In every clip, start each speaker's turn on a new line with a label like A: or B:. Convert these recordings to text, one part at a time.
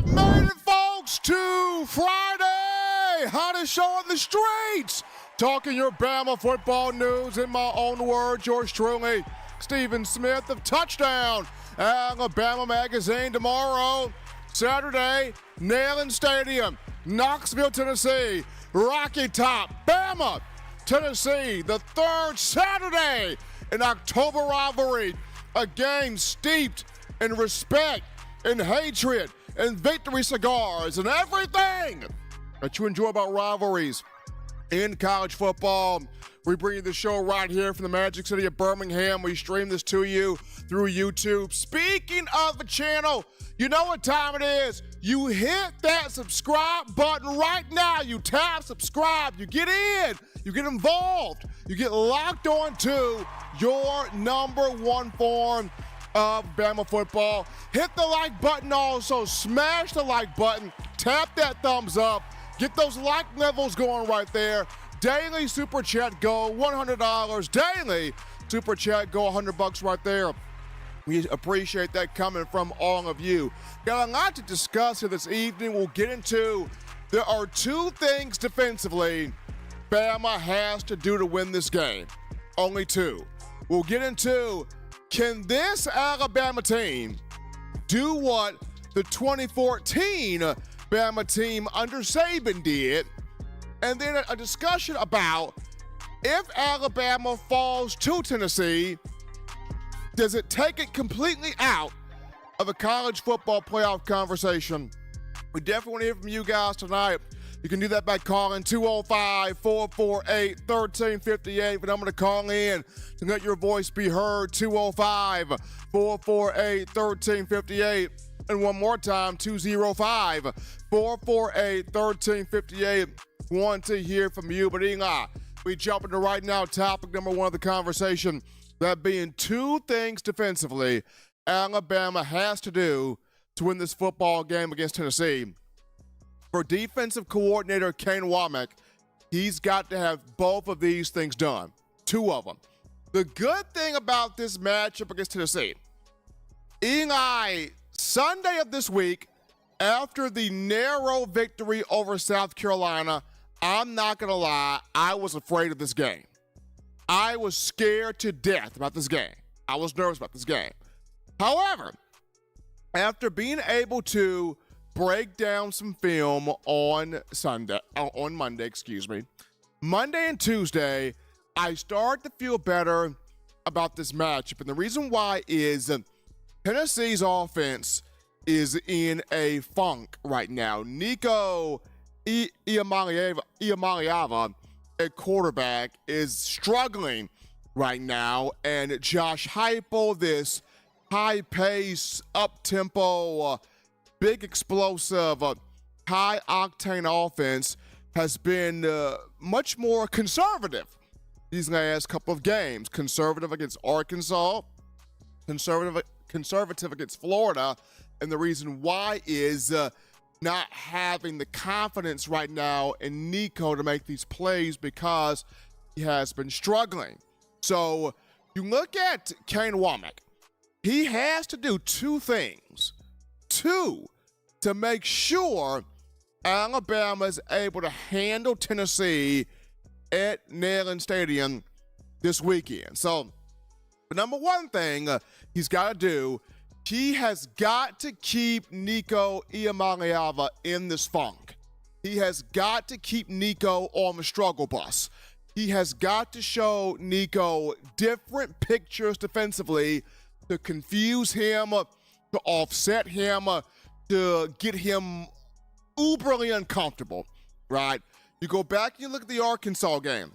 A: have made it, folks, to Friday. Hottest show on the streets. Talking your Bama football news in my own words, yours truly, Stephen Smith of Touchdown Alabama Magazine. Tomorrow, Saturday, Neyland Stadium, Knoxville, Tennessee, Rocky Top, Bama, Tennessee, the third Saturday in October rivalry, a game steeped in respect and hatred and victory cigars and everything that you enjoy about rivalries in college football. We bring you the show right here from the Magic City of Birmingham. We stream this to you through YouTube. Speaking of the channel, you know what time it is. You hit that subscribe button right now. You tap subscribe. You get in. You get involved. You get locked on to your number one form of Bama football. Hit the like button also. Smash the like button. Tap that thumbs up. Get those like levels going right there. Daily Super Chat go $100. Daily Super Chat go $100 right there. We appreciate that coming from all of you. Got a lot to discuss here this evening. We'll get into, there are two things defensively Bama has to do to win this game. Only two. We'll get into, can this Alabama team do what the 2014 Bama team under Saban did? And then a discussion about if Alabama falls to Tennessee, does it take it completely out of the college football playoff conversation? We definitely want to hear from you guys tonight. You can do that by calling 205-448-1358. The number to call in to let your voice be heard, 205-448-1358. And one more time, 205-448-1358. Want to hear from you. But we jump into right now topic number one of the conversation, that being two things defensively Alabama has to do to win this football game against Tennessee. For defensive coordinator Kane Womack, he's got to have both of these things done. Two of them. The good thing about this matchup against Tennessee, Eli, Sunday of this week, after the narrow victory over South Carolina, I'm not going to lie, I was afraid of this game. I was scared to death about this game. I was nervous about this game. However, after being able to break down some film on Monday, Monday and Tuesday, I start to feel better about this matchup. And the reason why is Tennessee's offense is in a funk right now. Nico Iamaleava at quarterback is struggling right now, and Josh Heupel, this high-pace, up-tempo, big explosive, high-octane offense has been much more conservative these last couple of games. Conservative against Arkansas, conservative against Florida, and the reason why is not having the confidence right now in Nico to make these plays because he has been struggling. So you look at Kane Womack, he has to do two things. Two, to make sure Alabama is able to handle Tennessee at Neyland Stadium this weekend. So the number one thing he's got to do, he has got to keep Nico Iamaleava in this funk. He has got to keep Nico on the struggle bus. He has got to show Nico different pictures defensively to confuse him, to offset him, to get him uberly uncomfortable, right? You go back and you look at the Arkansas game.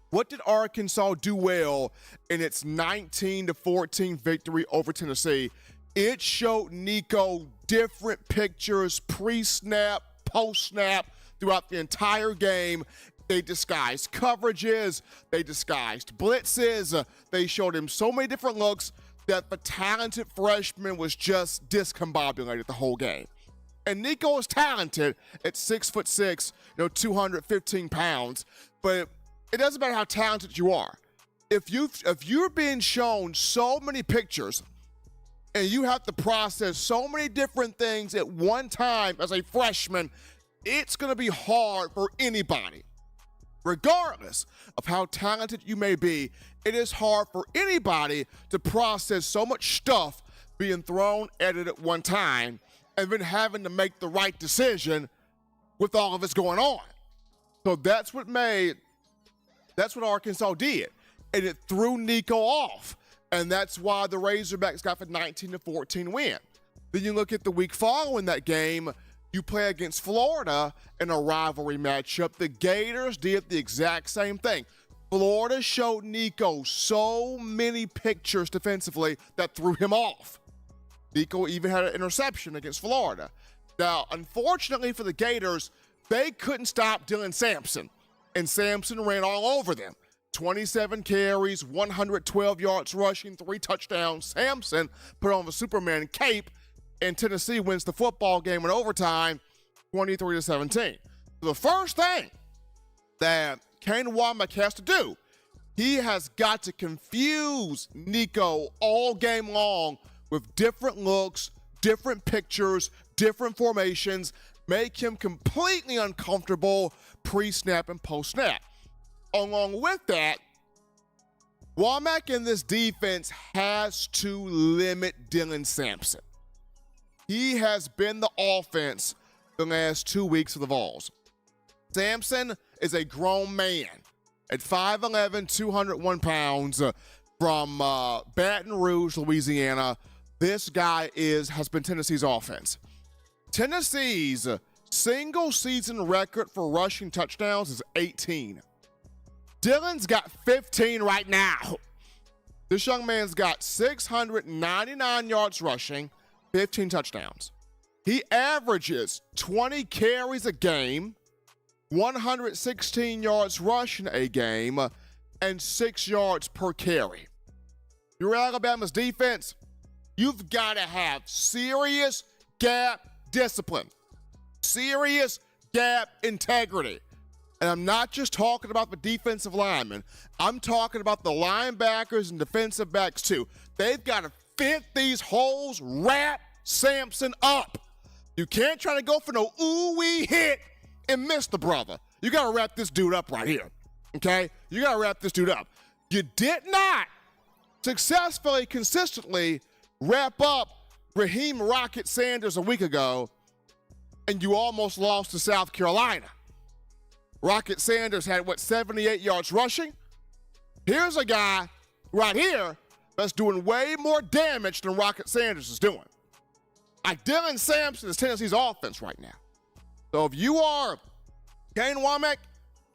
A: What did Arkansas do well in its 19-14 victory over Tennessee? It showed Nico different pictures, pre-snap, post-snap, throughout the entire game. They disguised coverages, they disguised blitzes, they showed him so many different looks that the talented freshman was just discombobulated the whole game. And Nico is talented at 6'6", 215 pounds, but it doesn't matter how talented you are. If you're being shown so many pictures and you have to process so many different things at one time as a freshman, it's going to be hard for anybody. Regardless of how talented you may be, it is hard for anybody to process so much stuff being thrown at it at one time and then having to make the right decision with all of this going on. So that's what Arkansas did. And it threw Nico off. And that's why the Razorbacks got the 19-14 win. Then you look at the week following that game, you play against Florida in a rivalry matchup. The Gators did the exact same thing. Florida showed Nico so many pictures defensively that threw him off. Nico even had an interception against Florida. Now, unfortunately for the Gators, they couldn't stop Dylan Sampson, and Sampson ran all over them. 27 carries, 112 yards rushing, 3 touchdowns. Sampson put on the Superman cape, and Tennessee wins the football game in overtime, 23-17. The first thing that Kane Womack has to do, he has got to confuse Nico all game long with different looks, different pictures, different formations, make him completely uncomfortable pre-snap and post-snap. Along with that, Womack in this defense has to limit Dylan Sampson. He has been the offense the last 2 weeks of the Vols. Sampson is a grown man at 5'11", 201 pounds from Baton Rouge, Louisiana. This guy has been Tennessee's offense. Tennessee's single season record for rushing touchdowns is 18. Dylan's got 15 right now. This young man's got 699 yards rushing, 15 touchdowns. He averages 20 carries a game, 116 yards rushing a game, and 6 yards per carry. You're Alabama's defense, you've got to have serious gap discipline, serious gap integrity. And I'm not just talking about the defensive linemen. I'm talking about the linebackers and defensive backs too. They've got to fit these holes, wrap Sampson up. You can't try to go for no ooh-wee hit and miss the brother. You got to wrap this dude up right here, okay? You got to wrap this dude up. You did not successfully, consistently wrap up Raheem Rocket Sanders a week ago, and you almost lost to South Carolina. Rocket Sanders had, 78 yards rushing? Here's a guy right here that's doing way more damage than Rocket Sanders is doing. Like Dylan Sampson is Tennessee's offense right now. So if you are Kane Womack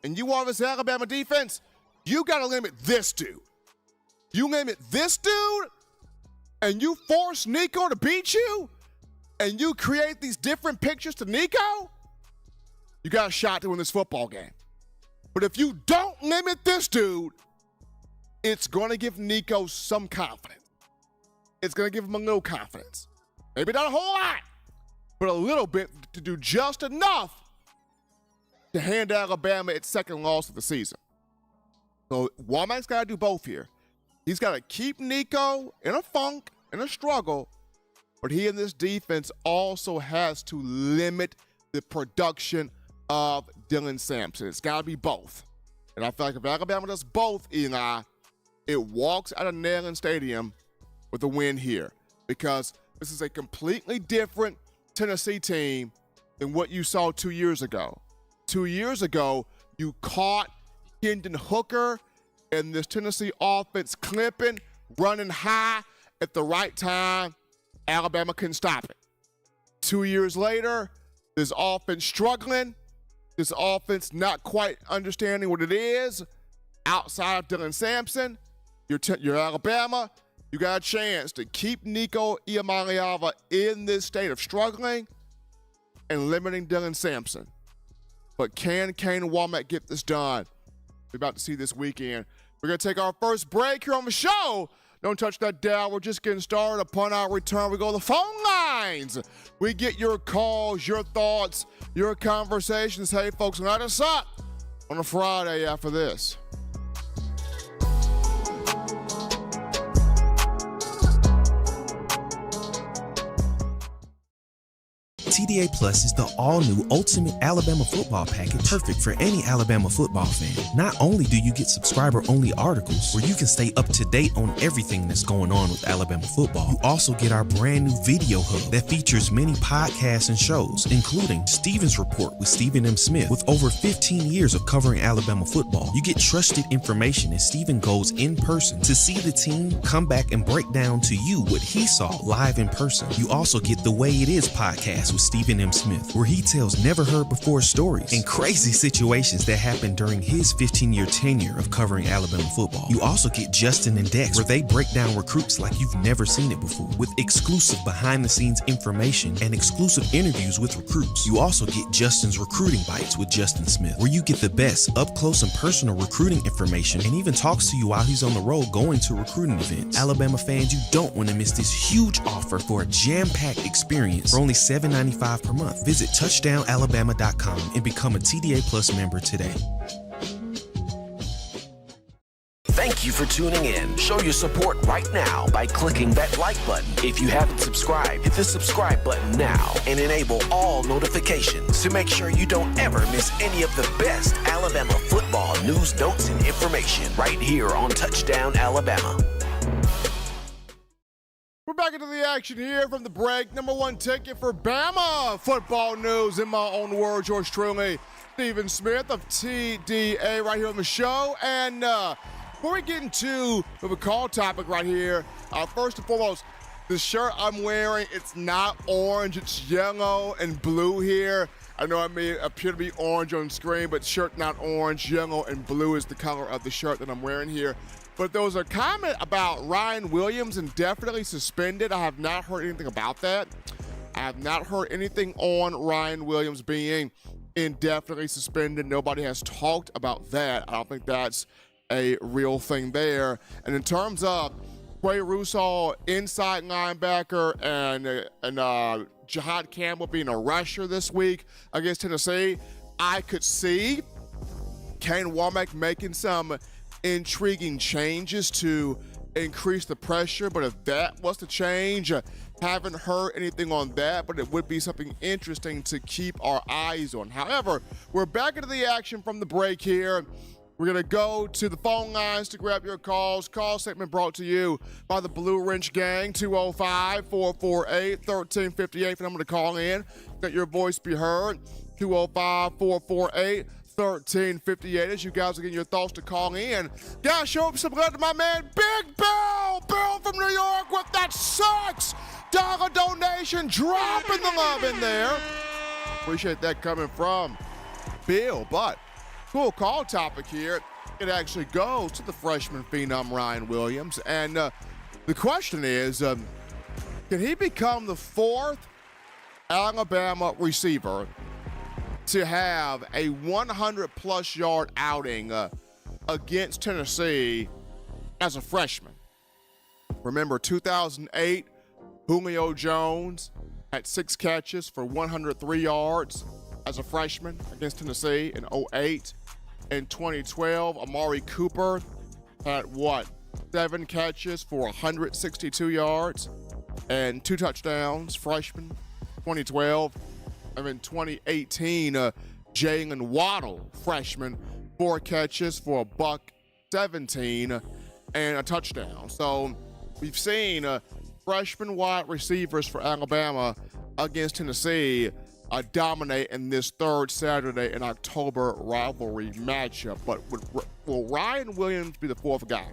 A: and you are this Alabama defense, you got to limit this dude. You limit this dude and you force Nico to beat you and you create these different pictures to Nico, you got a shot to win this football game. But if you don't limit this dude, it's going to give Nico some confidence. It's going to give him a little confidence. Maybe not a whole lot, but a little bit to do just enough to hand Alabama its second loss of the season. So Womack's got to do both here. He's got to keep Nico in a funk, in a struggle, but he in this defense also has to limit the production of Dylan Sampson. It's got to be both. And I feel like if Alabama does both, Eli, it walks out of Neyland Stadium with a win here, because this is a completely different Tennessee team than what you saw 2 years ago. 2 years ago, you caught Hendon Hooker and this Tennessee offense clipping, running high at the right time. Alabama couldn't stop it. 2 years later, this offense struggling, this offense not quite understanding what it is. Outside of Dylan Sampson, you're Alabama. You got a chance to keep Nico Iamaleava in this state of struggling and limiting Dylan Sampson. But can Kane Womack get this done? We're about to see this weekend. We're going to take our first break here on the show. Don't touch that dial. We're just getting started. Upon our return, we go to the phone lines. We get your calls, your thoughts, your conversations. Hey, folks, light us up on a Friday after this.
B: TDA Plus is the all-new Ultimate Alabama Football package, perfect for any Alabama football fan. Not only do you get subscriber-only articles where you can stay up to date on everything that's going on with Alabama football, you also get our brand new video hub that features many podcasts and shows, including Steven's Report with Stephen M. Smith. With over 15 years of covering Alabama football, you get trusted information as Stephen goes in person to see the team come back and break down to you what he saw live in person. You also get the Way It Is podcast with Stephen M. Smith, where he tells never-heard-before stories and crazy situations that happened during his 15-year tenure of covering Alabama football. You also get Justin and Dex, where they break down recruits like you've never seen it before, with exclusive behind-the-scenes information and exclusive interviews with recruits. You also get Justin's Recruiting Bites with Justin Smith, where you get the best up-close and personal recruiting information and even talks to you while he's on the road going to recruiting events. Alabama fans, you don't want to miss this huge offer for a jam-packed experience for only $7.95 per month. Visit touchdownalabama.com and become a TDA Plus member today.
C: Thank you for tuning in. Show your support right now by clicking that like button. If you haven't subscribed, hit the subscribe button now and enable all notifications to make sure you don't ever miss any of the best Alabama football news, notes, and information right here on Touchdown Alabama.
A: We're back into the action here from the break. Number one ticket for Bama football news, in my own words, yours truly, Stephen Smith of TDA, right here on the show. And before we get into the call topic right here, first and foremost, the shirt I'm wearing, it's not orange, it's yellow and blue here. I know it may appear to be orange on screen, but shirt not orange, yellow and blue is the color of the shirt that I'm wearing here. But there was a comment about Ryan Williams indefinitely suspended. I have not heard anything about that. I have not heard anything on Ryan Williams being indefinitely suspended. Nobody has talked about that. I don't think that's a real thing there. And in terms of Quay Russaw, inside linebacker, and Jihad Campbell being a rusher this week against Tennessee, I could see Kane Womack making some intriguing changes to increase the pressure, but if that was to change, haven't heard anything on that, but it would be something interesting to keep our eyes on. However, we're back into the action from the break here. We're going to go to the phone lines to grab your calls. Call segment brought to you by the Blue Wrench Gang, 205-448-1358 for number to call in. Let your voice be heard, 205-448-1358 as you guys are getting your thoughts to call in. Guys, show up some love to my man, Big Bill! Bill from New York with that $6 donation. Dropping the love in there. Appreciate that coming from Bill, but cool call topic here. It actually goes to the freshman phenom Ryan Williams. And the question is, can he become the fourth Alabama receiver to have a 100-plus yard outing against Tennessee as a freshman? Remember, 2008, Julio Jones had 6 catches for 103 yards as a freshman against Tennessee in 2008. In 2012, Amari Cooper had 7 catches for 162 yards and 2 touchdowns, freshman, 2012. And in 2018, Jalen Waddle, freshman, 4 catches for $117 and a touchdown. So we've seen freshman wide receivers for Alabama against Tennessee dominate in this third Saturday in October rivalry matchup. But will Ryan Williams be the fourth guy?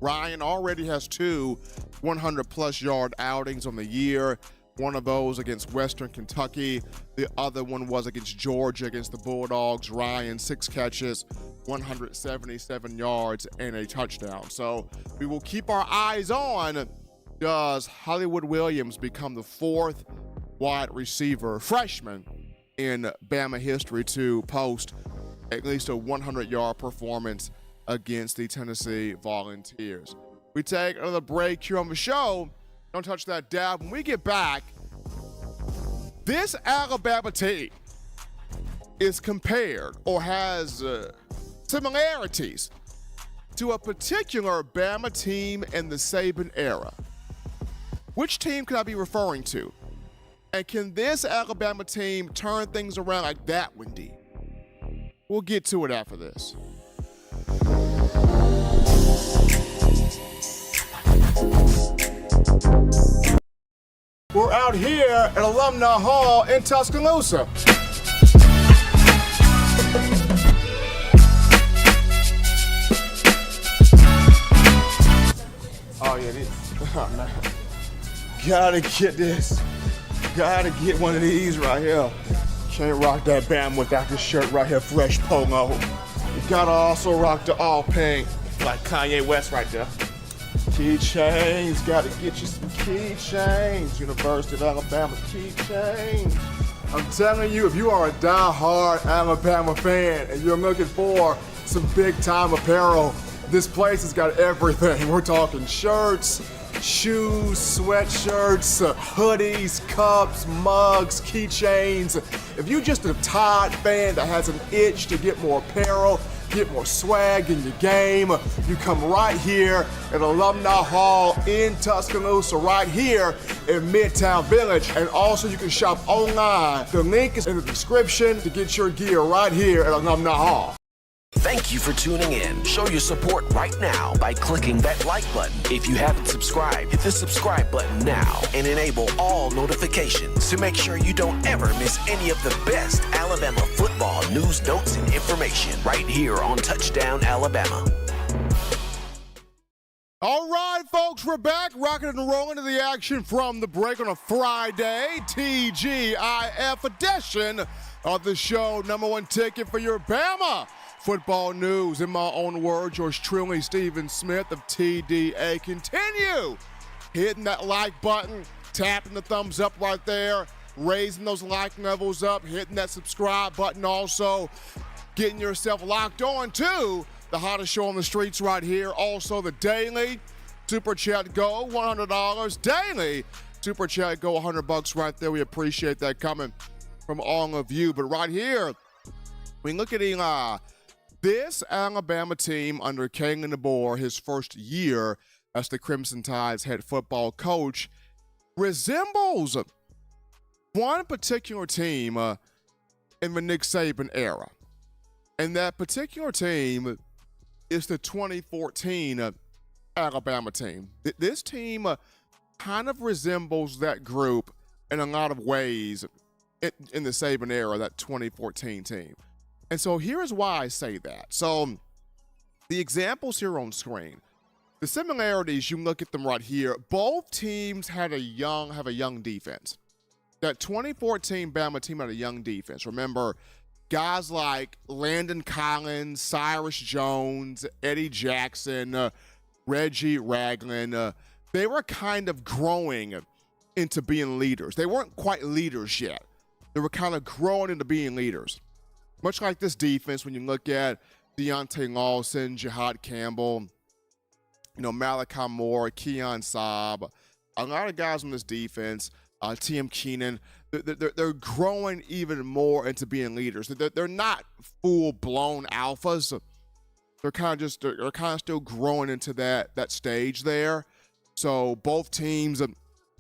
A: Ryan already has 2 100-plus yard outings on the year. One of those against Western Kentucky. The other one was against Georgia, against the Bulldogs. Ryan, 6 catches, 177 yards, and a touchdown. So we will keep our eyes on, does Hollywood Williams become the fourth wide receiver, freshman, in Bama history to post at least a 100-yard performance against the Tennessee Volunteers. We take another break here on the show. Don't touch that dab. When we get back, this Alabama team is compared or has similarities to a particular Bama team in the Saban era. Which team could I be referring to? And can this Alabama team turn things around like that one did? We'll get to it after this. We're out here at Alumni Hall in Tuscaloosa. Oh yeah, this. Oh, man. Gotta get this. Gotta get one of these right here. Can't rock that band without this shirt right here, fresh polo. You gotta also rock the all pink, like Kanye West right there. Keychains, gotta get you some keychains. University of Alabama keychains. I'm telling you, if you are a die-hard Alabama fan and you're looking for some big-time apparel, this place has got everything. We're talking shirts, shoes, sweatshirts, hoodies, cups, mugs, keychains. If you're just a Tide fan that has an itch to get more apparel, get more swag in your game, you come right here at Alumni Hall in Tuscaloosa, right here in Midtown Village. And also you can shop online. The link is in the description to get your gear right here at Alumni Hall.
C: Thank you for tuning in. Show your support right now by clicking that like button. If you haven't subscribed, hit the subscribe button now and enable all notifications to make sure you don't ever miss any of the best Alabama football news, notes, and information right here on Touchdown Alabama.
A: All right, folks, we're back, rocking and rolling to the action from the break on a Friday, TGIF edition of the show. Number one ticket for your Bama football news. In my own words, yours truly, Stephen Smith of TDA. Continue hitting that like button, tapping the thumbs up right there, raising those like levels up, hitting that subscribe button also, getting yourself locked on to the hottest show on the streets right here. Also, the daily Super Chat Go, $100. Daily Super Chat Go, $100 right there. We appreciate that coming from all of you. But right here, we look at Eli. This Alabama team under Kalen DeBoer, his first year as the Crimson Tide's head football coach, resembles one particular team in the Nick Saban era. And that particular team is the 2014 Alabama team. This team kind of resembles that group in a lot of ways in the Saban era, that 2014 team. And so here's why I say that. So the examples here on screen, the similarities, you can look at them right here. Both teams have a young defense. That 2014 Bama team had a young defense. Remember, guys like Landon Collins, Cyrus Jones, Eddie Jackson, Reggie Ragland, they were kind of growing into being leaders. They weren't quite leaders yet. They were kind of growing into being leaders. Much like this defense, when you look at Deontay Lawson, Jihad Campbell, Malachi Moore, Keon Saab, a lot of guys on this defense, T.M. Keenan, they're growing even more into being leaders. They're not full-blown alphas. They're kind of still growing into that stage there. So both teams,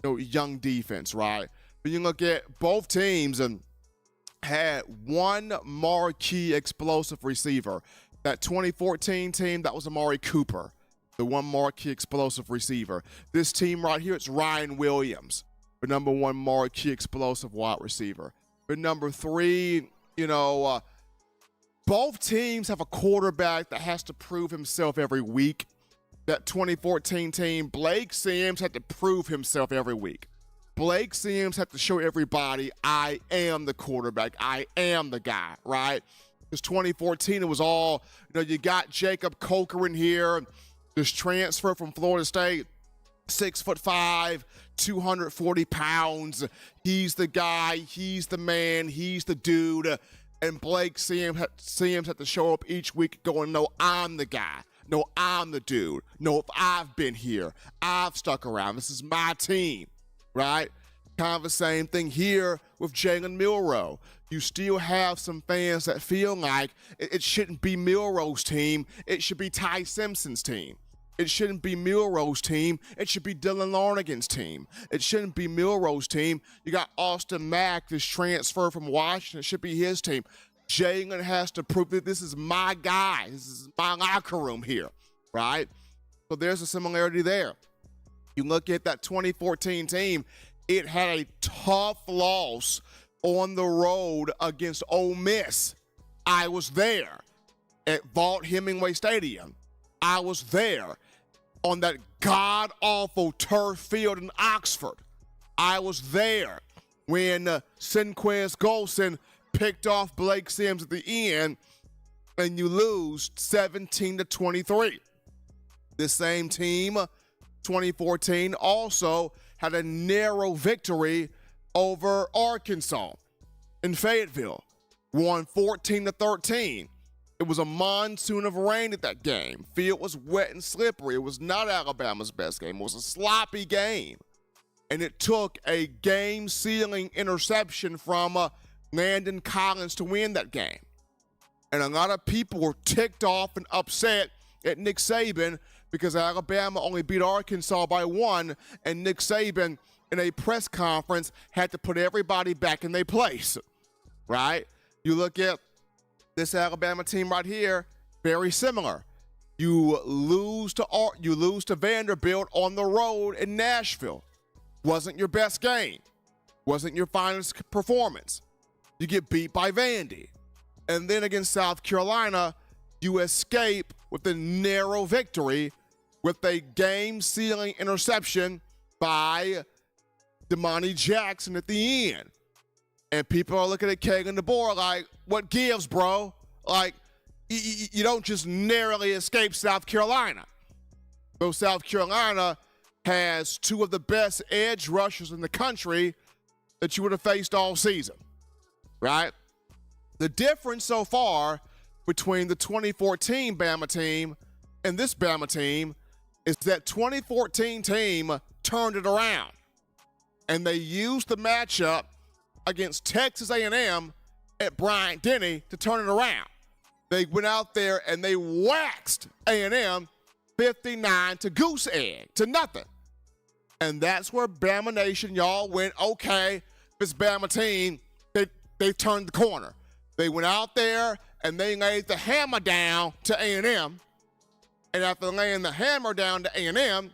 A: young defense, right? But you look at both teams had one marquee explosive receiver. That 2014 team, that was Amari Cooper, the one marquee explosive receiver. This team right here, it's Ryan Williams, the number one marquee explosive wide receiver. But number three, both teams have a quarterback that has to prove himself every week. That 2014 team, Blake Sims had to prove himself every week. Blake Sims had to show everybody, I am the quarterback. I am the guy, right? Because 2014, it was all, you got Jacob Coker in here, this transfer from Florida State, 6'5", 240 pounds. He's the guy. He's the man. He's the dude. And Blake Sims had to show up each week going, no, I'm the guy. No, I'm the dude. No, I've been here. I've stuck around. This is my team. Right? Kind of the same thing here with Jalen Milroe. You still have some fans that feel like it shouldn't be Milroe's team. It should be Ty Simpson's team. It shouldn't be Milroe's team. It should be Dylan Larnigan's team. It shouldn't be Milroe's team. You got Austin Mack, this transfer from Washington. It should be his team. Jalen has to prove that this is my guy. This is my locker room here, right? So there's a similarity there. You look at that 2014 team, it had a tough loss on the road against Ole Miss. I was there at Vaught Hemingway Stadium. I was there on that god-awful turf field in Oxford. I was there when Sinquez Golson picked off Blake Sims at the end, and you lose 17-23. This same team, 2014, also had a narrow victory over Arkansas in Fayetteville, won 14-13. It was a monsoon of rain at that game. Field was wet and slippery. It was not Alabama's best game. It was a sloppy game. And it took a game-sealing interception from Landon Collins to win that game. And a lot of people were ticked off and upset at Nick Saban because Alabama only beat Arkansas by 1, and Nick Saban in a press conference had to put everybody back in their place, right? You look at this Alabama team right here, very similar. You lose to Vanderbilt on the road in Nashville. Wasn't your best game. Wasn't your finest performance. You get beat by Vandy. And then against South Carolina, you escape with a narrow victory with a game-sealing interception by Damani Jackson at the end. And people are looking at Kagan DeBoer like, what gives, bro? Like, you don't just narrowly escape South Carolina. Though South Carolina has 2 of the best edge rushers in the country that you would have faced all season, right? The difference so far between the 2014 Bama team and this Bama team is that 2014 team turned it around, and they used the matchup against Texas A&M at Bryant-Denny to turn it around. They went out there and they waxed A&M 59 to goose egg, to nothing. And that's where Bama Nation, y'all went, okay, this Bama team, they turned the corner. They went out there and they laid the hammer down to A&M. And after laying the hammer down to A&M,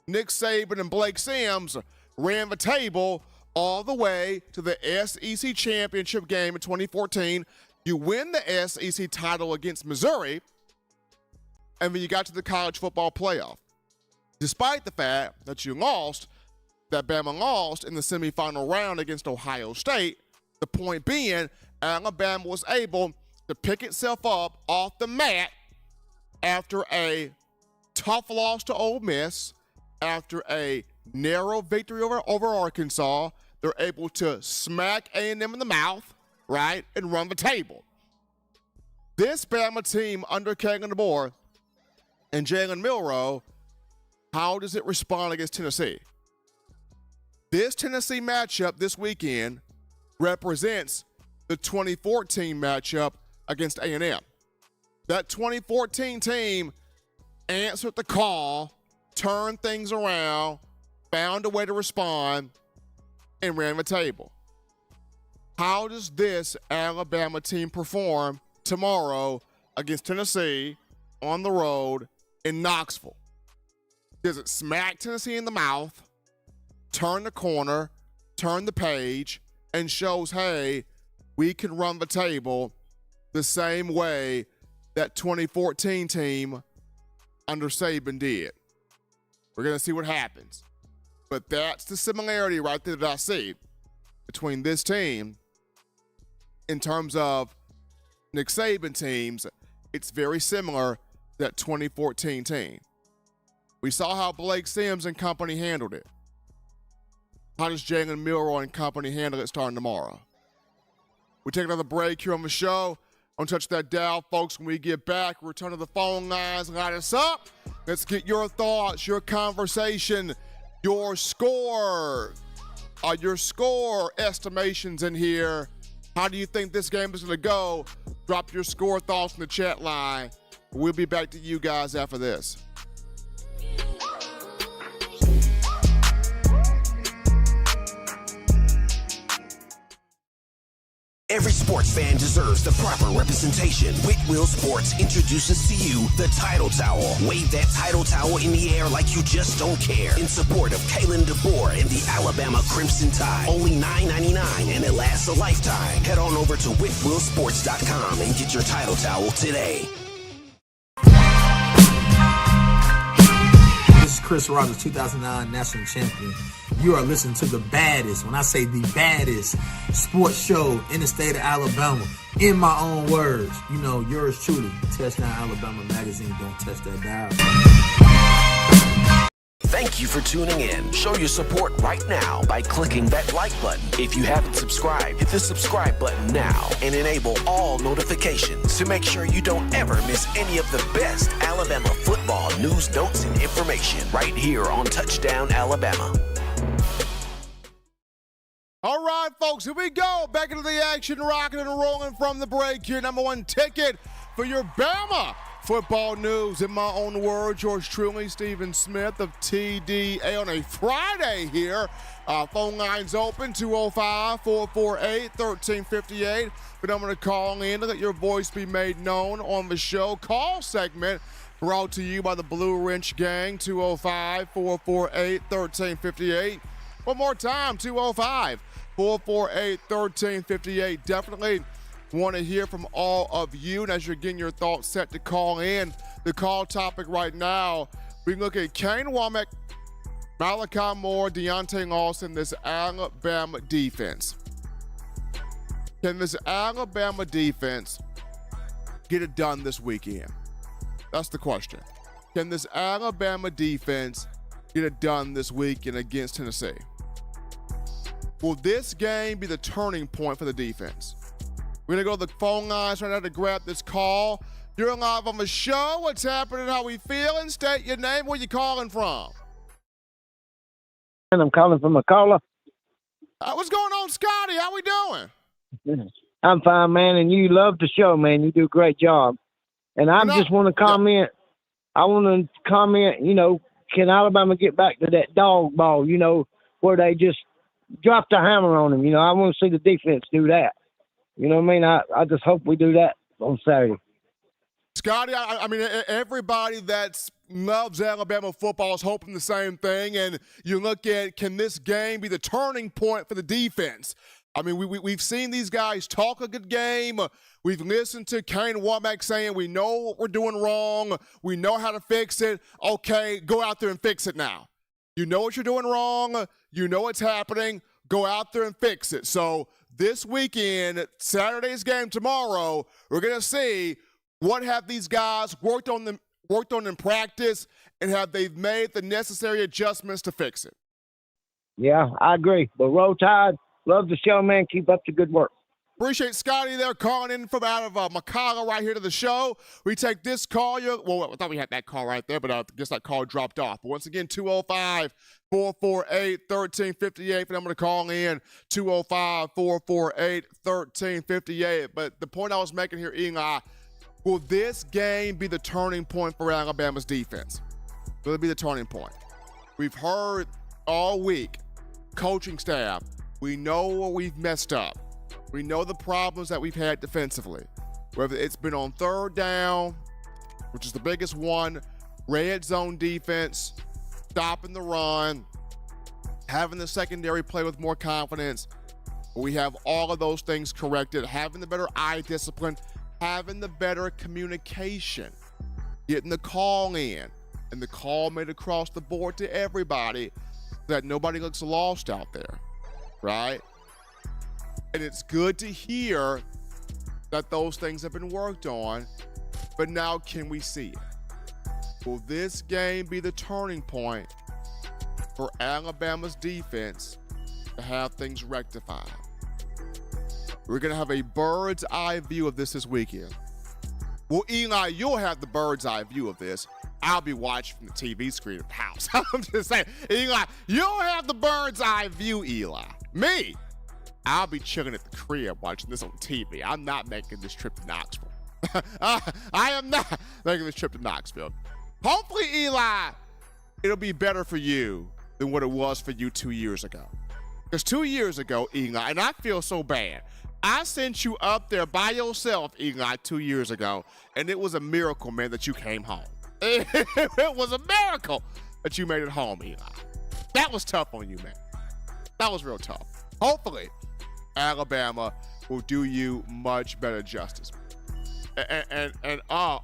A: Nick Saban and Blake Sims ran the table all the way to the SEC championship game in 2014. You win the SEC title against Missouri, and then you got to the college football playoff. Despite the fact that that Bama lost in the semifinal round against Ohio State, the point being, Alabama was able to pick itself up off the mat after a tough loss to Ole Miss, after a narrow victory over Arkansas. They're able to smack A&M in the mouth, right, and run the table. This Bama team under Kagan DeBoer and Jalen Milroe, how does it respond against Tennessee? This Tennessee matchup this weekend represents the 2014 matchup against A&M. That 2014 team answered the call, turned things around, found a way to respond, and ran the table. How does this Alabama team perform tomorrow against Tennessee on the road in Knoxville? Does it smack Tennessee in the mouth, turn the corner, turn the page, and shows, hey, we can run the table the same way that 2014 team under Saban did? We're going to see what happens. But that's the similarity right there that I see between this team in terms of Nick Saban teams. It's very similar to that 2014 team. We saw how Blake Sims and company handled it. How does Jalen Milroe and company handle it starting tomorrow? We take another break here on the show. Don't touch that dial, folks. When we get back, return to the phone lines. Light us up. Let's get your thoughts, your conversation, your score estimations in here. How do you think this game is going to go? Drop your score thoughts in the chat line. We'll be back to you guys after this.
C: Every sports fan deserves the proper representation. Whitwell Sports introduces to you the Title Towel. Wave that Title Towel in the air like you just don't care. In support of Kalen DeBoer and the Alabama Crimson Tide. Only $9.99 and it lasts a lifetime. Head on over to whitwellsports.com and get your Title Towel today.
D: This is Chris Rogers, 2009 national champion. You are listening to the baddest, when I say the baddest, sports show in the state of Alabama. In my own words, you know, yours truly, Touchdown Alabama Magazine. Don't touch that dial.
C: Thank you for tuning in. Show your support right now by clicking that like button. If you haven't subscribed, hit the subscribe button now and enable all notifications to make sure you don't ever miss any of the best Alabama football news, notes, and information right here on Touchdown Alabama.
A: All right, folks, here we go. Back into the action, rocking and rolling from the break. Your number one ticket for your Bama football news. In my own words, yours truly, Stephen Smith of TDA on a Friday here. Phone lines open, 205-448-1358. But I'm going to call in to let your voice be made known on the show. Call segment brought to you by the Blue Wrench Gang, 205-448-1358. One more time, 205-448-1358. Definitely want to hear from all of you. And as you're getting your thoughts set to call in, the call topic right now, we can look at Kane Womack, Malachi Moore, Deontay Lawson, this Alabama defense. Can this Alabama defense get it done this weekend? That's the question. Can this Alabama defense get it done this weekend against Tennessee? Will this game be the turning point for the defense? We're going to go to the phone lines right now to grab this call. You're live on the show. What's happening? How we feeling? State your name. Where you calling from?
E: I'm calling from McCullough.
A: What's going on, Scotty? How we doing?
E: I'm fine, man, and you love the show, man. You do a great job. And I just want to comment. Yeah. I want to comment, you know, can Alabama get back to that dog ball, you know, where they just drop the hammer on them? You know, I want to see the defense do that. You know what I mean? I just hope we do that on Saturday.
A: Scotty, I mean, everybody that loves Alabama football is hoping the same thing. And you look at, can this game be the turning point for the defense? I mean, we've seen these guys talk a good game. We've listened to Kane Womack saying we know what we're doing wrong. We know how to fix it. Okay, go out there and fix it now. You know what you're doing wrong. You know what's happening. Go out there and fix it. So this weekend, Saturday's game tomorrow, we're going to see what have these guys worked on in practice, and have they made the necessary adjustments to fix it.
E: Yeah, I agree. But Roll Tide, love the show, man. Keep up the good work.
A: Appreciate Scotty there calling in from out of McCalla right here to the show. We take this call. Well, I thought we had that call right there, but I guess that call dropped off. But once again, 205-448-1358. And I'm going to call in 205-448-1358. But the point I was making here, Eli, will this game be the turning point for Alabama's defense? Will it be the turning point? We've heard all week, coaching staff, we know where we've messed up. We know the problems that we've had defensively, whether it's been on third down, which is the biggest one, red zone defense, stopping the run, having the secondary play with more confidence. We have all of those things corrected, having the better eye discipline, having the better communication, getting the call in, and the call made across the board to everybody so that nobody looks lost out there, right? And it's good to hear that those things have been worked on, but now can we see it? Will this game be the turning point for Alabama's defense to have things rectified? We're going to have a bird's eye view of this weekend. Well, Eli, you'll have the bird's eye view of this. I'll be watching from the TV screen at the house. I'm just saying, Eli, you'll have the bird's eye view, Eli. Me, I'll be chilling at the crib watching this on TV. I'm not making this trip to Knoxville. I am not making this trip to Knoxville. Hopefully, Eli, it'll be better for you than what it was for you 2 years ago. Because 2 years ago, Eli, and I feel so bad, I sent you up there by yourself, Eli, 2 years ago, and it was a miracle, man, that you came home. It was a miracle that you made it home, Eli. That was tough on you, man. That was real tough. Hopefully, Alabama will do you much better justice. And Eli,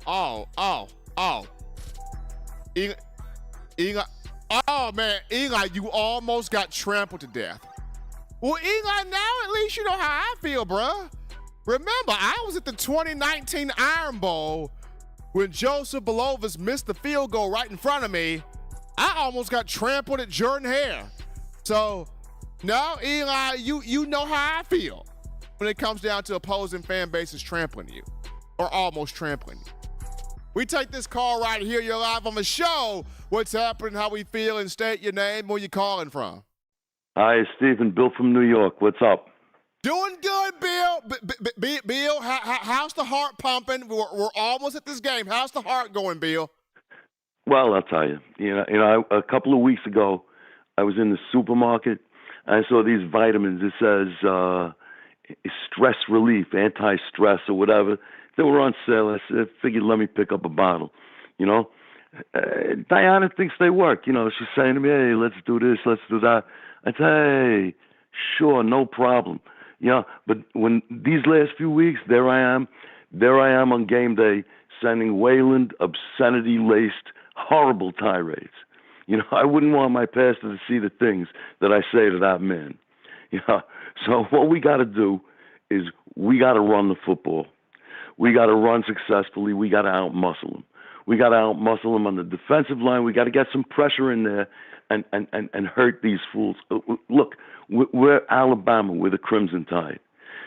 A: oh man, Eli, you almost got trampled to death. Well, Eli, now at least you know how I feel, bruh. Remember, I was at the 2019 Iron Bowl when Joseph Belovis missed the field goal right in front of me. I almost got trampled at Jordan Hare. So now, Eli, you know how I feel when it comes down to opposing fan bases trampling you or almost trampling you. We take this call right here. You're live on the show. What's happening, how we feel, and state your name, where you calling from.
F: Hi, Stephen. Bill from New York. What's up?
A: Doing good, Bill. Bill, how's the heart pumping? We're almost at this game. How's the heart going, Bill?
F: Well, I'll tell you. You know, a couple of weeks ago, I was in the supermarket. I saw these vitamins. It says stress relief, anti-stress or whatever. They were on sale. I figured, let me pick up a bottle. You know, Diana thinks they work. You know, she's saying to me, hey, let's do this, let's do that. I say, hey, sure, no problem. You know, but when these last few weeks, there I am on game day sending Wayland obscenity-laced, horrible tirades. You know, I wouldn't want my pastor to see the things that I say to that man. You know, so what we got to do is we got to run the football. We got to run successfully. We got to out-muscle them. We got to out-muscle them on the defensive line. We got to get some pressure in there and hurt these fools. Look, we're Alabama. We're the Crimson Tide.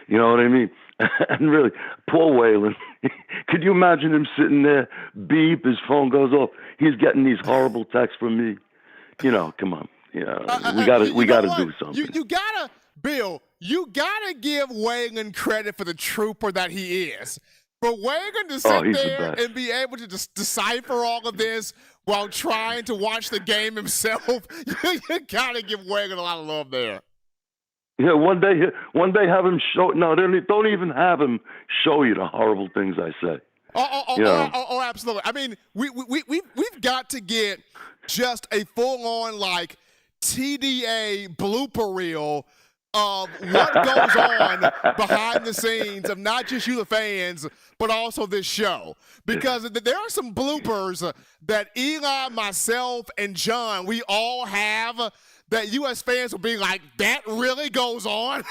F: You know what I mean? And really, Paul Whalen, could you imagine him sitting there, beep, his phone goes off. He's getting these horrible texts from me. You know, come on. You know, we got to do something.
A: You got to, Bill, you got to give Whalen credit for the trooper that he is. For Whalen to sit there and be able to just decipher all of this while trying to watch the game himself, you got to give Whalen a lot of love there.
F: Yeah, one day have him show. No, don't even have him show you the horrible things I say.
A: Oh, absolutely. I mean, we've got to get just a full-on like TDA blooper reel of what goes on behind the scenes of not just you, the fans, but also this show. Because there are some bloopers that Eli, myself, and John, we all have that U.S. fans will be like, that really goes on?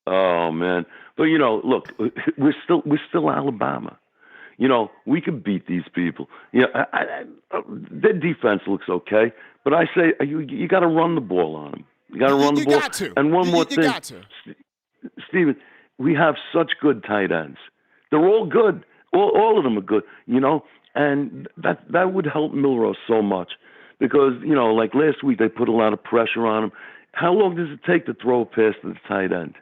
F: Oh, man. But, you know, look, we're still Alabama. You know, we can beat these people. You know, their defense looks okay, but I say you got to run the ball on them. You got to run the ball.
A: Got to.
F: And one more thing,
A: got to.
F: Stephen, we have such good tight ends. They're all good. All of them are good, you know, and that would help Milroe so much because, you know, like last week they put a lot of pressure on him. How long does it take to throw a pass to the tight end?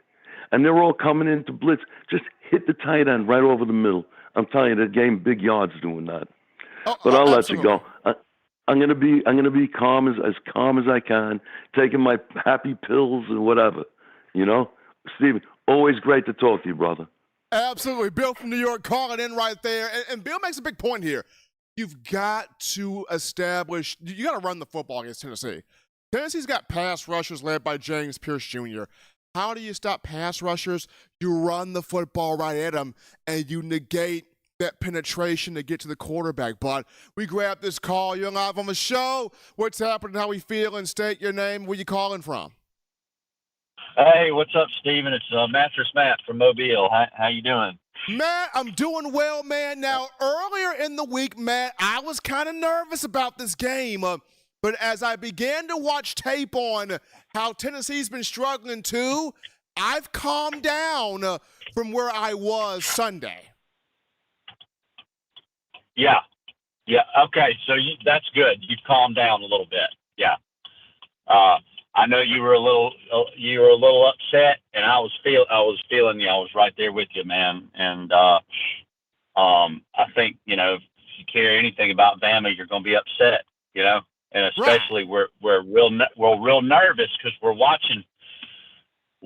F: And they're all coming into blitz. Just hit the tight end right over the middle. I'm telling you, they're getting big yards doing that. But I'll let you go. I'm gonna be calm as calm as I can, taking my happy pills and whatever. You know, Stephen, always great to talk to you, brother.
A: Absolutely, Bill from New York calling in right there, and Bill makes a big point here. You've got to establish. You got to run the football against Tennessee. Tennessee's got pass rushers led by James Pierce Jr. How do you stop pass rushers? You run the football right at them, and you negate that penetration to get to the quarterback. But we grab this call. You're live on the show. What's happening? How we feeling? State your name. Where you calling from?
G: Hey, what's up, Steven? It's Mattress Matt from Mobile. How you doing?
A: Matt, I'm doing well, man. Now, earlier in the week, Matt, I was kind of nervous about this game. But as I began to watch tape on how Tennessee's been struggling too, I've calmed down from where I was Sunday.
G: Yeah. Okay, so that's good. You've calmed down a little bit. Yeah. I know you were a little upset, and I was feeling you. I was right there with you, man. And I think, you know, if you care anything about Bama, you're going to be upset, you know. And especially we're real nervous because we're watching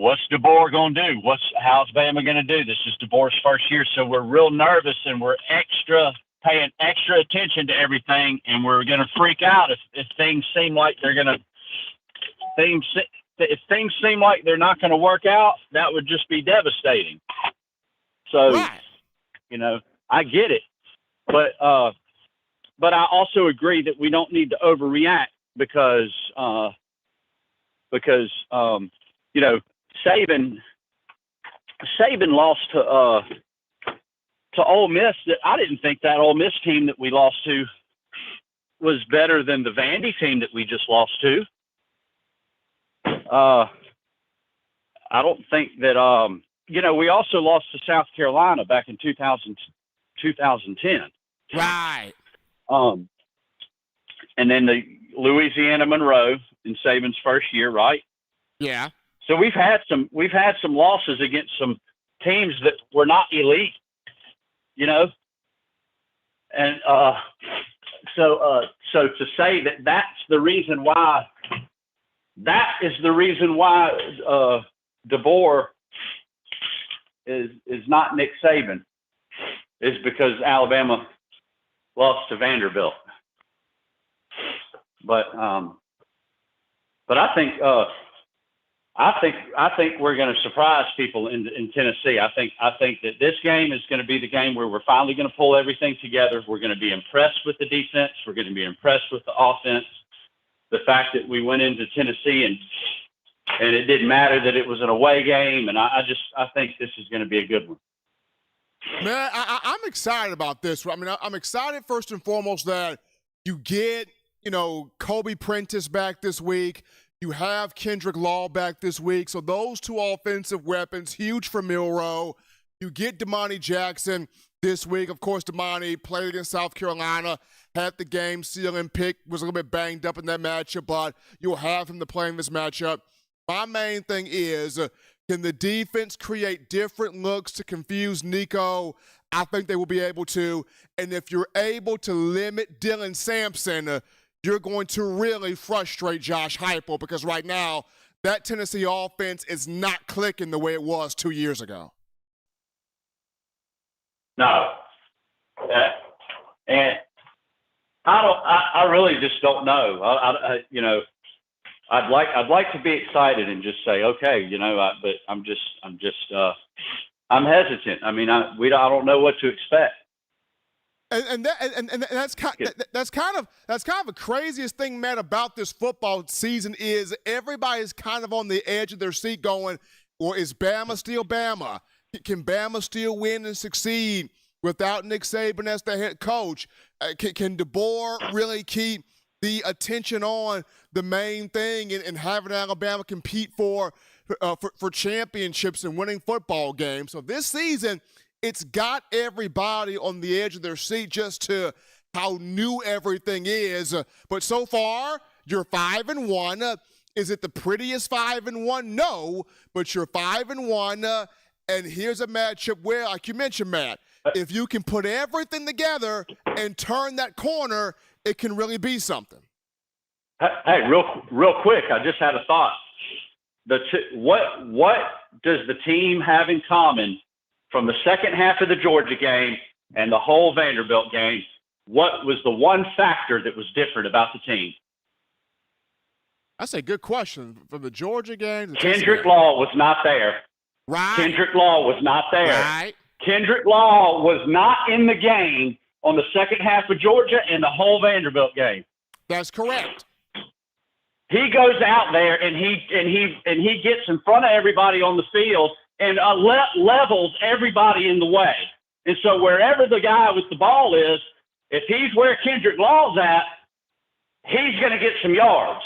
G: what's DeBoer going to do? How's Bama going to do? This is DeBoer's first year, so we're real nervous and we're paying extra attention to everything, and we're going to freak out if things seem like they're going to if things seem like they're not going to work out. That would just be devastating. So,
A: Right.
G: I get it, but I also agree that we don't need to overreact because Saban lost to Ole Miss. That I didn't think that Ole Miss team that we lost to was better than the Vandy team that we just lost to. I don't think that we also lost to South Carolina back in 2010.
A: Right.
G: And then the Louisiana Monroe in Saban's first year, right?
A: Yeah.
G: So we've had some losses against some teams that were not elite, and so to say that that's the reason why DeBoer is not Nick Saban is because Alabama lost to Vanderbilt. But I think we're going to surprise people in Tennessee. I think that this game is going to be the game where we're finally going to pull everything together. We're going to be impressed with the defense. We're going to be impressed with the offense. The fact that we went into Tennessee and it didn't matter that it was an away game, and I think this is going to be a good one.
A: Man, I'm excited about this. I mean, I'm excited first and foremost that you get, Kobe Prentice back this week. You have Kendrick Law back this week. So those two offensive weapons, huge for Milroe. You get Damani Jackson this week. Of course, Damani played against South Carolina, had the game sealing pick, was a little bit banged up in that matchup, but you'll have him to play in this matchup. My main thing is, can the defense create different looks to confuse Nico? I think they will be able to. And if you're able to limit Dylan Sampson, you're going to really frustrate Josh Heupel, because right now that Tennessee offense is not clicking the way it was 2 years ago.
G: No, and I really just don't know. I'd like to be excited and just say okay, but I'm hesitant. I mean, I don't know what to expect.
A: And that's kind of the craziest thing, Matt, about this football season is everybody's kind of on the edge of their seat going, well, is Bama still Bama? Can Bama still win and succeed without Nick Saban as the head coach? Can DeBoer really keep the attention on the main thing and having Alabama compete for championships and winning football games? So this season, it's got everybody on the edge of their seat just to how new everything is. But so far, you're 5-1. Is it the prettiest 5-1? No, but you're 5-1. And here's a matchup where, like you mentioned, Matt, if you can put everything together and turn that corner, it can really be something.
G: Hey, real quick, I just had a thought. What does the team have in common from the second half of the Georgia game and the whole Vanderbilt game? What was the one factor that was different about the team?
A: That's a good question. From the Georgia game,
G: Kendrick Law was not there.
A: Right.
G: Kendrick Law was not there.
A: Right.
G: Kendrick Law was not in the game on the second half of Georgia and the whole Vanderbilt game.
A: That's correct.
G: He goes out there and he gets in front of everybody on the field and levels everybody in the way. And so wherever the guy with the ball is, if he's where Kendrick Law's at, he's going to get some yards.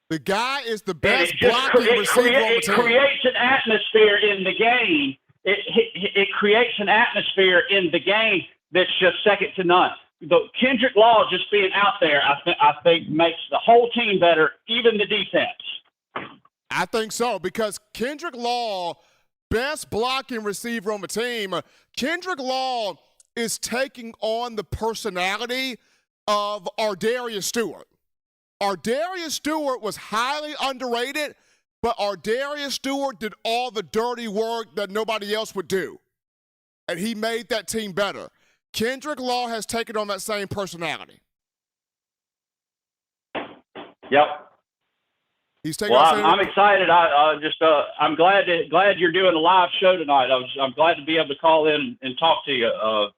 A: The guy is the best
G: blocking
A: receiver on the team.
G: It creates an atmosphere in the game. It creates an atmosphere in the game that's just second to none. The Kendrick Law just being out there, I think makes the whole team better, even the defense.
A: I think so, because Kendrick Law, best blocking receiver on the team, Kendrick Law is taking on the personality of Ardarius Stewart. Ardarius Stewart was highly underrated, But Ardarius Stewart did all the dirty work that nobody else would do. And he made that team better. Kendrick Law has taken on that same personality.
G: Yep.
A: He's taking
G: Well,
A: on
G: I'm excited. I'm glad you're doing a live show tonight. I'm glad to be able to call in and talk to you.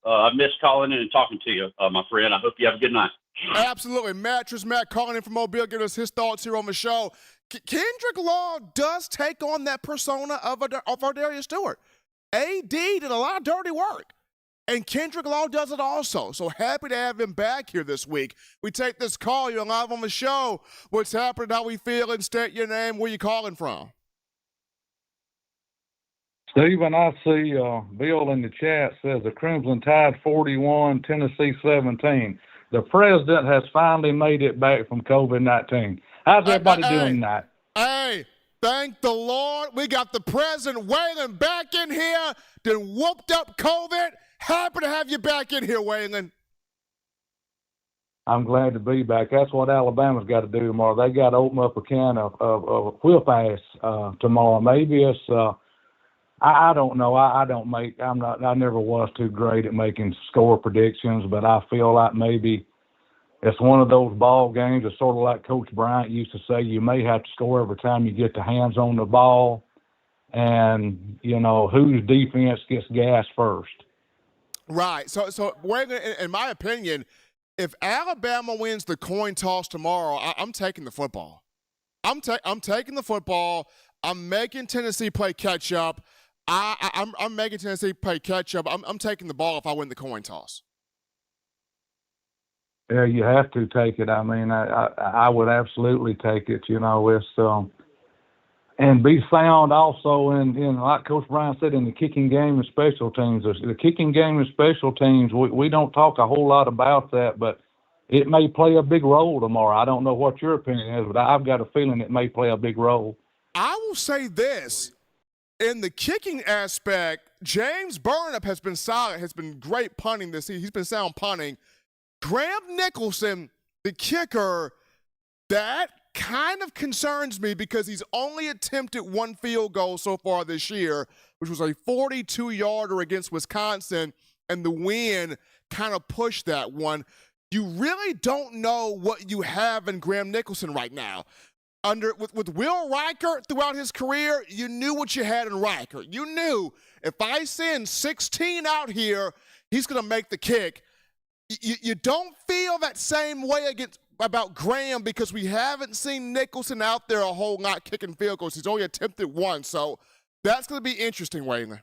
G: I missed calling in and talking to you, my friend. I hope you have a good night.
A: Absolutely. Mattress Matt calling in from Mobile, giving us his thoughts here on the show. Kendrick Law does take on that persona of Ardarius Stewart. AD did a lot of dirty work, and Kendrick Law does it also. So happy to have him back here this week. We take this call. You're live on the show. What's happening? How we feeling? State your name. Where you calling from?
H: Stephen, I see Bill in the chat says the Crimson Tide 41, Tennessee 17. The president has finally made it back from COVID-19. How's everybody doing tonight?
A: Hey, thank the Lord. We got the president Waylon back in here, then whooped up COVID. Happy to have you back in here, Waylon.
H: I'm glad to be back. That's what Alabama's got to do tomorrow. They got to open up a can of whip ass tomorrow. Maybe it's I don't know. I never was too great at making score predictions, but I feel like maybe it's one of those ball games. It's sort of like Coach Bryant used to say, you may have to score every time you get the hands on the ball, and whose defense gets gas first.
A: Right. So in my opinion, if Alabama wins the coin toss tomorrow, I'm taking the football. I'm taking the football. I'm making Tennessee play catch up. I'm making Tennessee play catch up. I'm taking the ball if I win the coin toss.
H: Yeah, you have to take it. I mean, I would absolutely take it. It's and be sound also in like Coach Bryant said, in the kicking game and special teams. The kicking game and special teams, we don't talk a whole lot about that, but it may play a big role tomorrow. I don't know what your opinion is, but I've got a feeling it may play a big role.
A: I will say this. In the kicking aspect, James Burnap has been solid, has been great punting this season. He's been sound punting. Graham Nicholson, the kicker, that kind of concerns me because he's only attempted one field goal so far this year, which was a 42-yarder against Wisconsin, and the win kind of pushed that one. You really don't know what you have in Graham Nicholson right now. With Will Riker throughout his career, you knew what you had in Riker. You knew if I send 16 out here, he's going to make the kick. You don't feel that same way about Graham because we haven't seen Nicholson out there a whole lot kicking field goals. He's only attempted one, so that's going to be interesting, Waylon.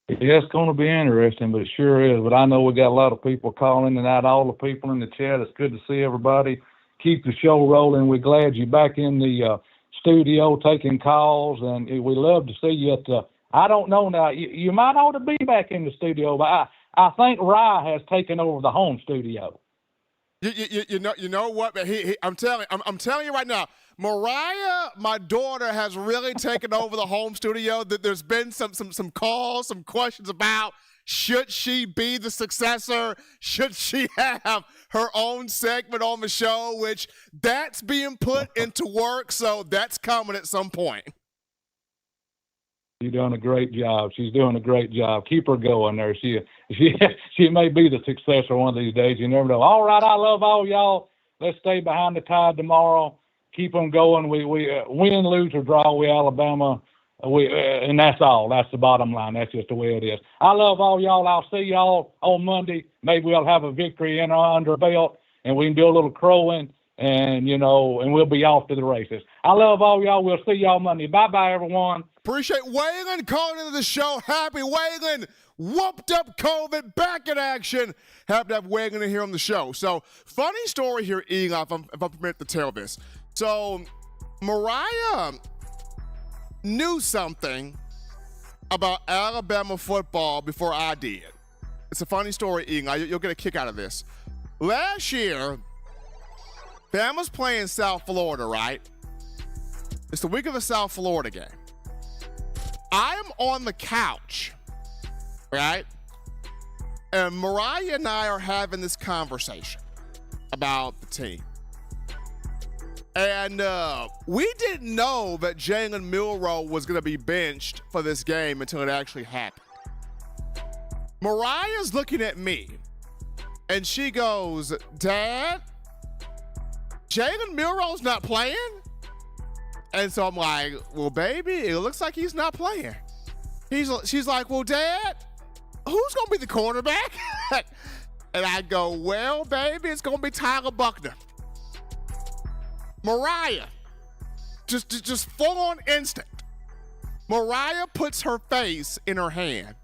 H: Yeah, it's going to be interesting, but it sure is. But I know we got a lot of people calling and out, all the people in the chat. It's good to see everybody. Keep the show rolling. We're glad you're back in the studio taking calls, and we love to see you at the, I don't know now, you might ought to be back in the studio, but I think Rye has taken over the home studio.
A: You know what? I'm telling you right now, Mariah, my daughter, has really taken over the home studio. There's been some calls, some questions about should she be the successor? Should she have her own segment on the show? Which that's being put into work, so that's coming at some point.
H: She's doing a great job. She's doing a great job. Keep her going there. She may be the successor one of these days. You never know. All right, I love all y'all. Let's stay behind the Tide tomorrow. Keep them going. We win, lose, or draw. We Alabama. And that's all. That's the bottom line. That's just the way it is. I love all y'all. I'll see y'all on Monday. Maybe we'll have a victory in our under belt, and we can do a little crowing, and we'll be off to the races. I love all y'all. We'll see y'all Monday. Bye-bye, everyone.
A: Appreciate Waylon calling into the show. Happy Waylon. Whooped up COVID, back in action. Happy to have Waylon in here on the show. So, funny story here, Eli, if I'm permitted to tell this. So, Mariah knew something about Alabama football before I did. It's a funny story, Eli. You'll get a kick out of this. Last year, Bama's playing South Florida, right? It's the week of the South Florida game. I am on the couch, right? And Mariah and I are having this conversation about the team. And we didn't know that Jalen Milroe was going to be benched for this game until it actually happened. Mariah's looking at me, and she goes, Dad, Jalen Milroe's not playing? And so I'm like, well, baby, it looks like he's not playing. She's like, well, Dad, who's going to be the quarterback? And I go, well, baby, it's going to be Tyler Buckner. Mariah, just full on instinct. Mariah puts her face in her hand.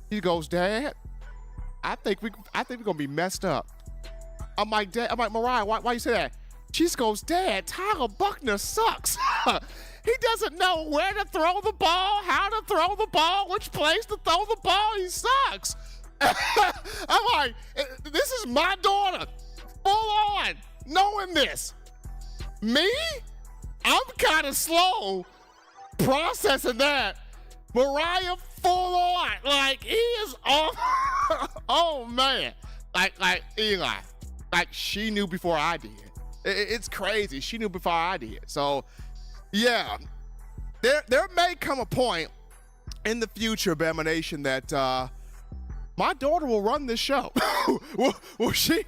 A: He goes, Dad, I think we're gonna be messed up. I'm like, Mariah, why you say that? She goes, Dad, Tyler Buckner sucks. He doesn't know where to throw the ball, how to throw the ball, which place to throw the ball. He sucks. I'm like, this is my daughter, full on, knowing this. Me? I'm kind of slow processing that. Mariah full on. Like, he is off. Oh, man. Like Eli. Like, she knew before I did. It's crazy. She knew before I did. So, yeah. There may come a point in the future, Bama Nation, that my daughter will run this show. will she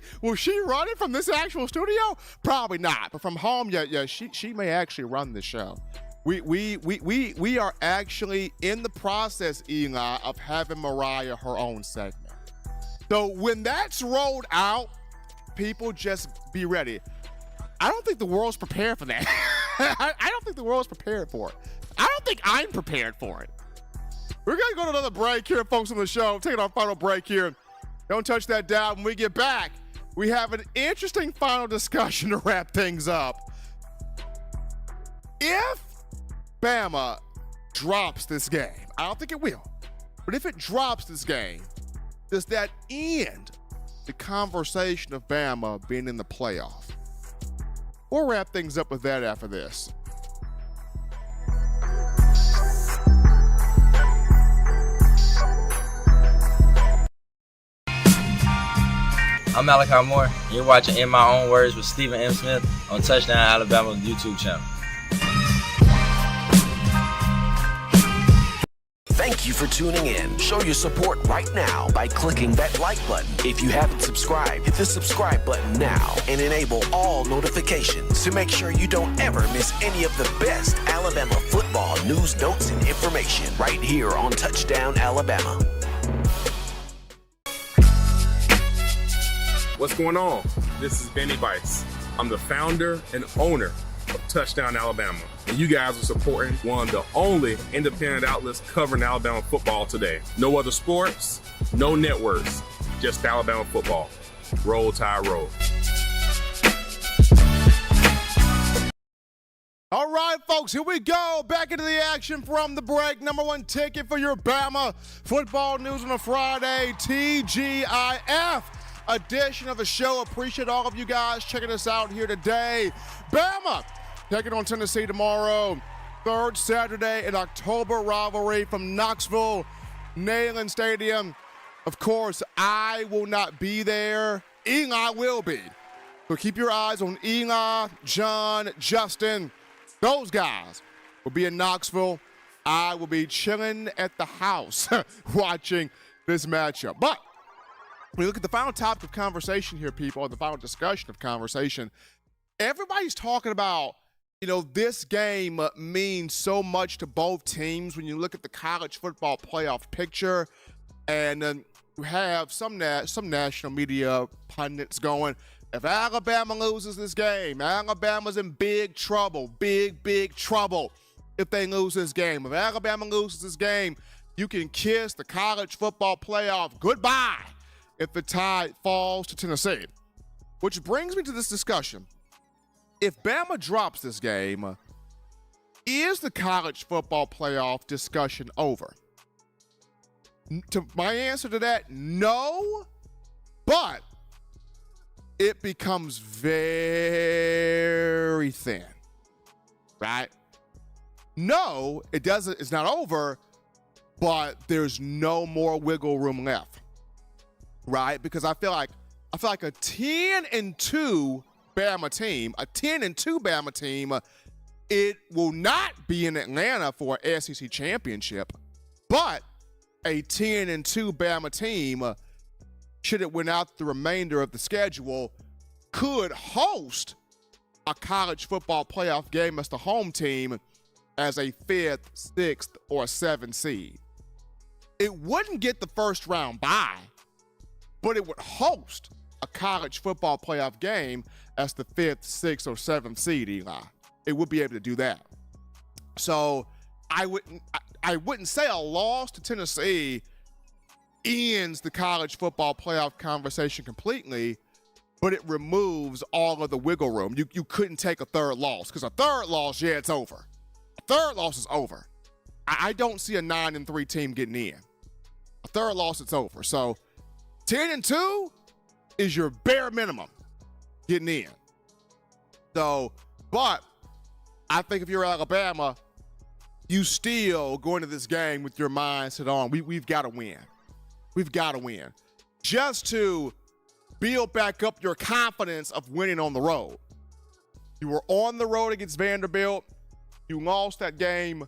A: run it from this actual studio? Probably not. But from home, yeah, she may actually run the show. We are actually in the process, Eli, of having Mariah her own segment. So when that's rolled out, people just be ready. I don't think the world's prepared for that. I don't think the world's prepared for it. I don't think I'm prepared for it. We're going to go to another break here, folks, on the show. Taking our final break here. Don't touch that dial. When we get back, we have an interesting final discussion to wrap things up. If Bama drops this game, I don't think it will, but if it drops this game, does that end the conversation of Bama being in the playoff? We'll wrap things up with that after this.
I: I'm Malachi Moore, and you're watching In My Own Words with Stephen M. Smith on Touchdown Alabama YouTube channel.
C: Thank you for tuning in. Show your support right now by clicking that like button. If you haven't subscribed, hit the subscribe button now and enable all notifications to make sure you don't ever miss any of the best Alabama football news, notes, and information right here on Touchdown Alabama.
J: What's going on? This is Benny Bice. I'm the founder and owner of Touchdown Alabama. And you guys are supporting one of the only independent outlets covering Alabama football today. No other sports, no networks, just Alabama football. Roll Tide Roll.
A: All right, folks, here we go. Back into the action from the break. Number one ticket for your Bama football news on a Friday, TGIF edition of the show. Appreciate all of you guys checking us out here today. Bama taking on Tennessee tomorrow. Third Saturday in October rivalry from Knoxville, Neyland Stadium. Of course, I will not be there. Eli will be. So keep your eyes on Eli, John, Justin. Those guys will be in Knoxville. I will be chilling at the house watching this matchup. But when you look at the final topic of conversation here, people, or the final discussion of conversation, everybody's talking about, this game means so much to both teams when you look at the college football playoff picture. And you have some national media pundits going, if Alabama loses this game, Alabama's in big trouble, big trouble if they lose this game. If Alabama loses this game, you can kiss the college football playoff goodbye if the tide falls to Tennessee. Which brings me to this discussion. If Bama drops this game, is the college football playoff discussion over? My answer to that, no, but it becomes very thin, right? No, it doesn't. It's not over, but there's no more wiggle room left. Right? Because I feel like a 10-2 Bama team, a 10-2 Bama team, it will not be in Atlanta for an SEC championship, but a 10-2 Bama team, should it win out the remainder of the schedule, could host a college football playoff game as the home team as a 5th, 6th, or 7th seed. It wouldn't get the first round bye, but it would host a college football playoff game as the 5th, 6th, or 7th seed, Eli. It would be able to do that. So I wouldn't say a loss to Tennessee ends the college football playoff conversation completely, but it removes all of the wiggle room. You couldn't take a third loss, because a third loss, yeah, it's over. A third loss is over. I don't see a 9-3 team getting in. A third loss, it's over. So 10-2 is your bare minimum getting in. So, but I think if you're Alabama, you still go into this game with your mindset on, we've got to win. We've got to win. Just to build back up your confidence of winning on the road. You were on the road against Vanderbilt. You lost that game.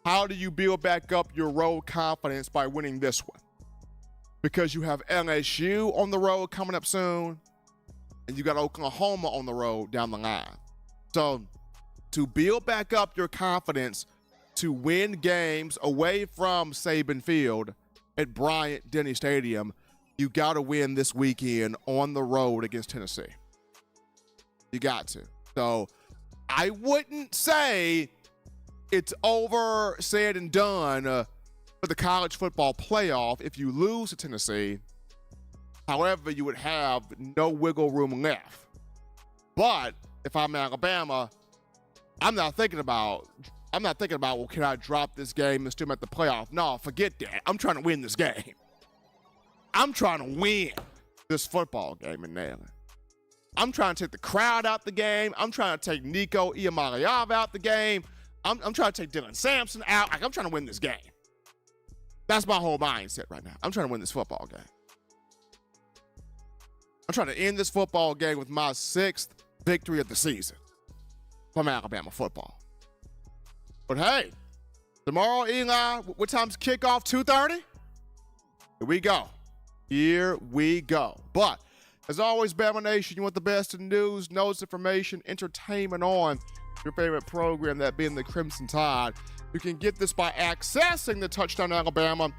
A: How do you build back up your road confidence by winning this one? Because you have LSU on the road coming up soon, and you got Oklahoma on the road down the line. So to build back up your confidence to win games away from Saban Field at Bryant-Denny Stadium, you got to win this weekend on the road against Tennessee. You got to. So I wouldn't say it's over, said and done for the college football playoff if you lose to Tennessee. However, you would have no wiggle room left. But if I'm Alabama, I'm not thinking about, well, can I drop this game and still make the playoff? No, forget that. I'm trying to win this game. I'm trying to win this football game and nail it. I'm trying to take the crowd out the game. I'm trying to take Nico Iamaleava out the game. I'm trying to take Dylan Sampson out. I'm trying to win this game. That's my whole mindset right now. I'm trying to win this football game. I'm trying to end this football game with my 6th victory of the season from Alabama football. But hey, tomorrow, Eli, what time's kickoff? 2:30? Here we go. Here we go. But as always, Bama Nation, you want the best in news, notes, information, entertainment on your favorite program, that being the Crimson Tide. You can get this by accessing the Touchdown Alabama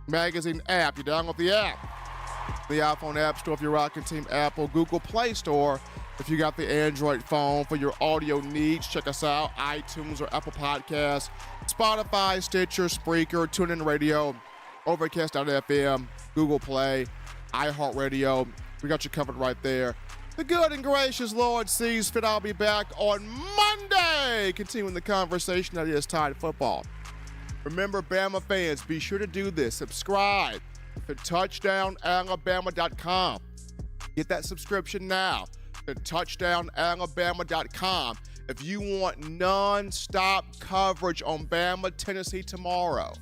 A: magazine app. You download the app, the iPhone App Store if you're rocking Team Apple, Google Play Store if you got the Android phone for your audio needs. Check us out, iTunes or Apple Podcasts, Spotify, Stitcher, Spreaker, TuneIn Radio, Overcast.fm, Google Play, iHeartRadio. We got you covered right there. The good and gracious Lord sees fit. I'll be back on Monday, continuing the conversation that is Tide football. Remember, Bama fans, be sure to do this. Subscribe to touchdownalabama.com. Get that subscription now to touchdownalabama.com. If you want non-stop coverage on Bama, Tennessee tomorrow,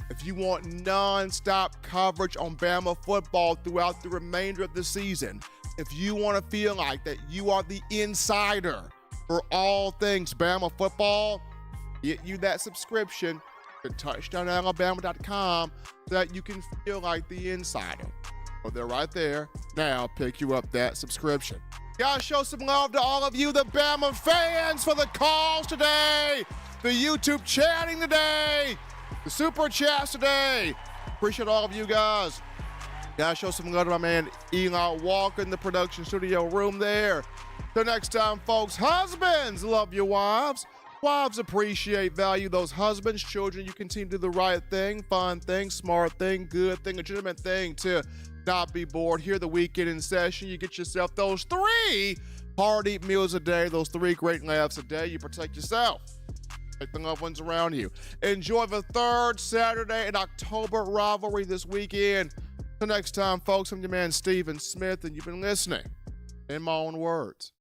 A: if you want non-stop coverage on Bama football throughout the remainder of the season, if you want to feel like that you are the insider for all things Bama football, get you that subscription to touchdownalabama.com so that you can feel like the insider. Well, they're right there. Now pick you up that subscription. Guys, show some love to all of you, the Bama fans, for the calls today, the YouTube chatting today, the super chats today. Appreciate all of you guys. Gotta show some love to my man Eli Walker in the production studio room there. Till next time, folks, husbands, love your wives. Wives appreciate, value those husbands. Children, you continue to do the right thing, fun thing, smart thing, good thing, legitimate thing to not be bored. Here the weekend in session, you get yourself those 3 hearty meals a day, those 3 great laughs a day. You protect yourself. Take the loved ones around you. Enjoy the 3rd Saturday in October rivalry this weekend. Till next time, folks, I'm your man Stephen Smith, and you've been listening in my own words.